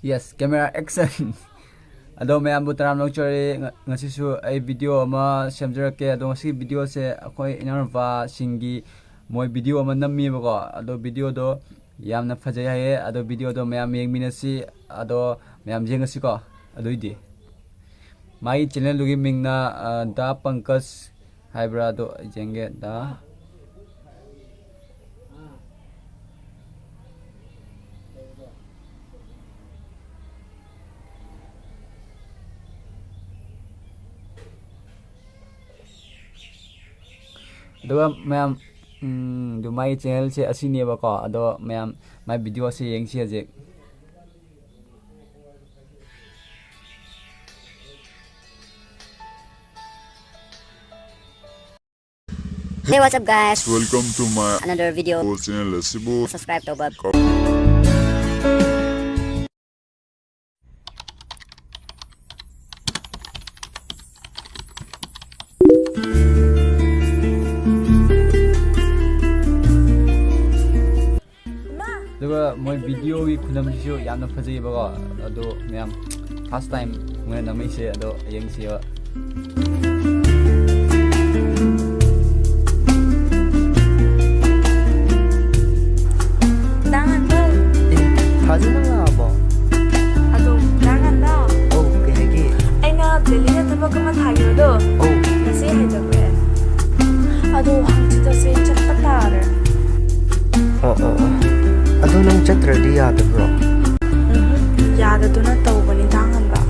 Yes, camera action. Ado mayam bu taram nokchori ngasi su ai video ama semjarake ado ngasi video se akoi inarva singi moi video ama nammi bako ado video do yamna phajai haye ado video do mayam yengminasi ado mayam jengasi ko ado idi mai channel lugi mingna da Pankaj haibra do jenge da do mayam do my channel se asini bako ado mayam my video se yengsi aje Hey, what's up guys? Welcome to my Another video. channel. Subscribe to Bob. Duga moi video wi khunam jisu yamna phajai bako ado mayam first time ngene namai se ado yengsi ba Fazendo ba? Ado, jangan dah. Oh, kaya Aina Delhi na taba kama thagi do. Oh, Nasi hai jabe. Ado, hangchi da se chatta tar. Ado nang chatradi yadabro. Yada do na tau bani jangan dah.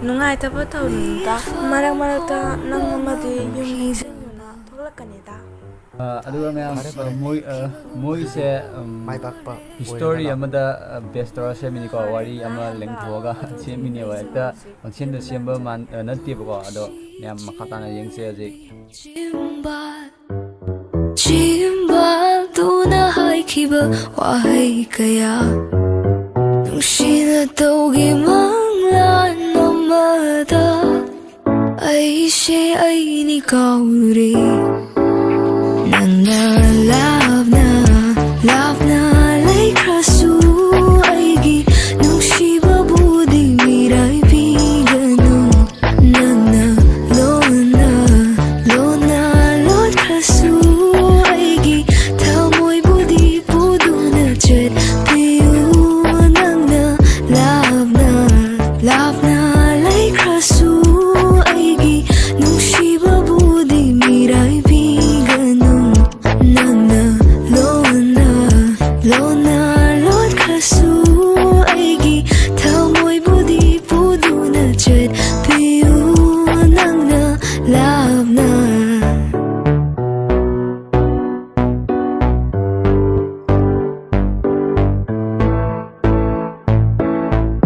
Nungai taba tau nunta. Marang ta nang amadi yung tholakkani da. aduga mayam moi se Mai bakpa. history amada best story se mini ko wari ama lengthoga se mini wa ta function da semba man natti bako ado mayam makata na yengse aje Chimbalduna haikiba wahai kaya Nungsina tawgi manglan mamada Ay siya ay ni kauri Nang love na like rasu Aigi nungsiba budi miray bigano Nang lona lot rasu Aigi tamoy budi pudo na chat Piyo nang love na like rasu Aigi nungsiba budi miray bigano Nang lona lot rasu Aigi tamoy budi pudo na chat Piyo nang love na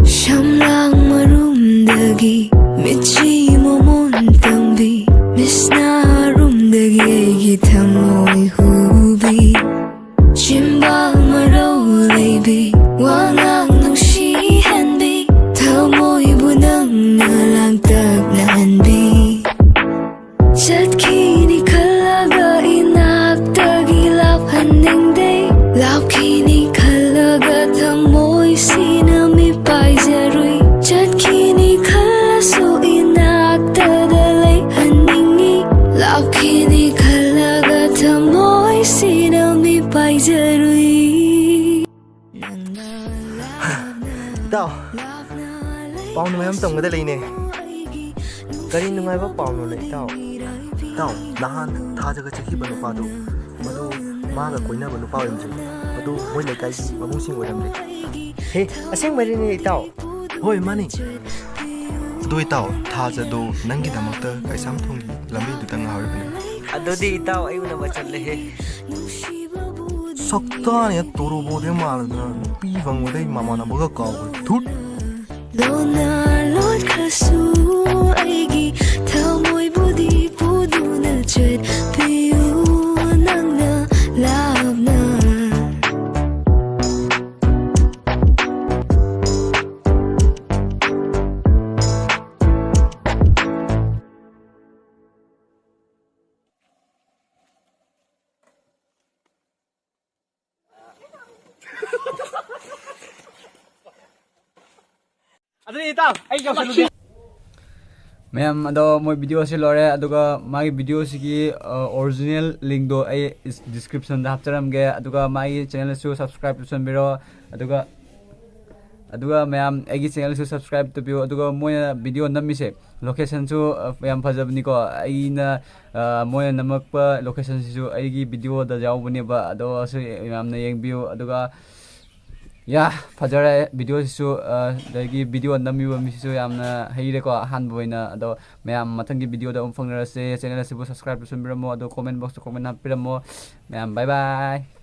Siyamlang marumdagi Michi momontambi Misna rumdagi Egi tamoy hubi Chimbal maraw laybi Wangang nungsihanbi Tamoy bunang nalagtag na hanbi Chat kini kalaga inagtag ilap handingday Lap kini kalaga tamoy sinami paizaroy Chat kini kalaso inagtag dalay handingi Lap kini kalaga tamoy sinami paizaroy Ito, paano mayam tong madali ni? Kari nungay ba paano na ito? Ito, nahan, tajaga chaki ba nupa do? Madu, maga koy na ba nupa yun siya? Madu, moy na kay mabusing wadam ni. Hey, asing mali ni ito? Hoy, mani. Do ito, taja do, nangi damakta kay samthong lambi dutang hawir ba ni? Ado di ito, ayaw na machat lehe. Sakta niya turo bo de mal na pivang mo de mama na baga kaw. Tut. Lona lot kasu Aigi tamoy budi pudo na chat Piyo nang love na ma'am अदो मोय video से लोरे अदुगा मागी video सिगी original link दो आई description दा हपचरमगे अदुगा मागी channel सु subscribe तुसनबिरो अदुगा ma'am एगी channel सु सब्सक्राइब तबियो अदुगा मोय वीडियो नमिसे लोकेशन सु मैम फजबनिको आइना मोय नमकपा लोकेशन सु आइगी वीडियो दा जावबनिबा अदो सु मैम ने येंबियो अदुगा या फजरे वीडियो सु दगी वीडियो नमिबा मिसु यामना हेइरेको हानबोइना अदो मैम मथंगी वीडियो दा उमफंगरसे चैनल सिबु सब्सक्राइब तुसनबिरमो अदो कमेंट बॉक्स कमेंट हापिरमो मैम बाय बाय